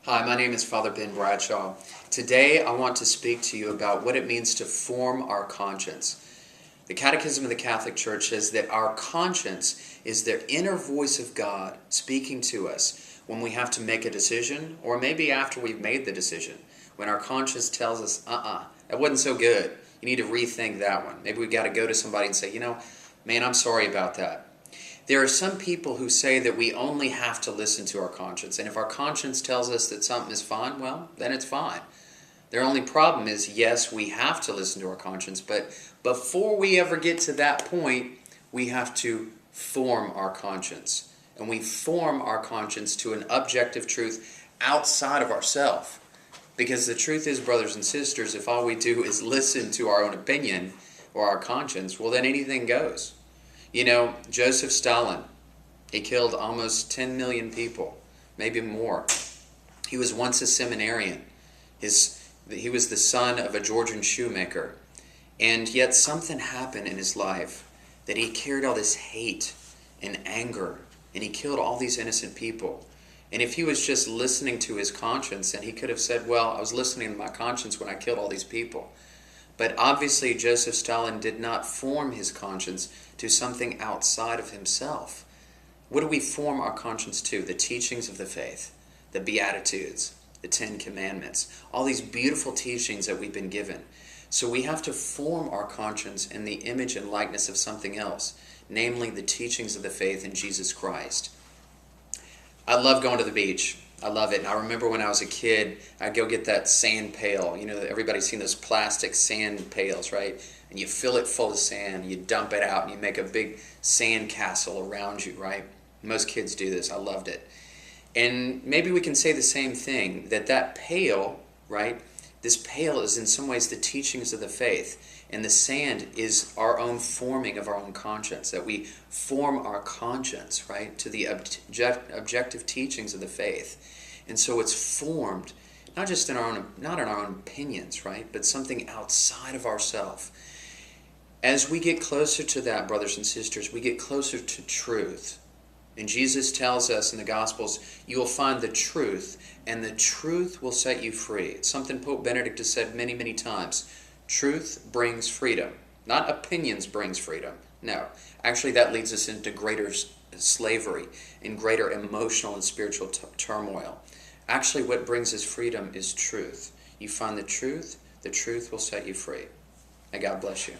Hi, my name is Fr.Ben Bradshaw. Today I want to speak to you about what it means to form our conscience. The Catechism of the Catholic Church says that our conscience is the inner voice of God speaking to us when we have to make a decision, or maybe after we've made the decision, when our conscience tells us, that wasn't so good. You need to rethink that one. Maybe we've got to go to somebody and say, man, I'm sorry about that. There are some people who say that we only have to listen to our conscience, and if our conscience tells us that something is fine, well, then it's fine. Their only problem is, yes, we have to listen to our conscience, but before we ever get to that point, we have to form our conscience. And we form our conscience to an objective truth outside of ourselves. Because the truth is, brothers and sisters, if all we do is listen to our own opinion or our conscience, well, then anything goes. Joseph Stalin, he killed almost 10 million people, maybe more. He was once a seminarian. He was the son of a Georgian shoemaker. And yet something happened in his life that he carried all this hate and anger, and he killed all these innocent people. And if he was just listening to his conscience, then he could have said, well, I was listening to my conscience when I killed all these people. But obviously Joseph Stalin did not form his conscience to something outside of himself. What do we form our conscience to? The teachings of the faith, the Beatitudes, the Ten Commandments, all these beautiful teachings that we've been given. So we have to form our conscience in the image and likeness of something else, namely the teachings of the faith in Jesus Christ. I love going to the beach. I love it. And I remember when I was a kid, I'd go get that sand pail. Everybody's seen those plastic sand pails, right? And you fill it full of sand, you dump it out, and you make a big sand castle around you, right? Most kids do this. I loved it. And maybe we can say the same thing, that pail, right? This pail is in some ways the teachings of the faith. And the sand is our own forming of our own conscience, that we form our conscience, right, to the objective teachings of the faith. And so it's formed, not in our own opinions, right, but something outside of ourselves. As we get closer to that, brothers and sisters, we get closer to truth. And Jesus tells us in the Gospels, you will find the truth, and the truth will set you free. It's something Pope Benedict has said many, many times. Truth brings freedom. Not opinions brings freedom. No. Actually, that leads us into greater slavery and greater emotional and spiritual turmoil. Actually, what brings us freedom is truth. You find the truth will set you free. May God bless you.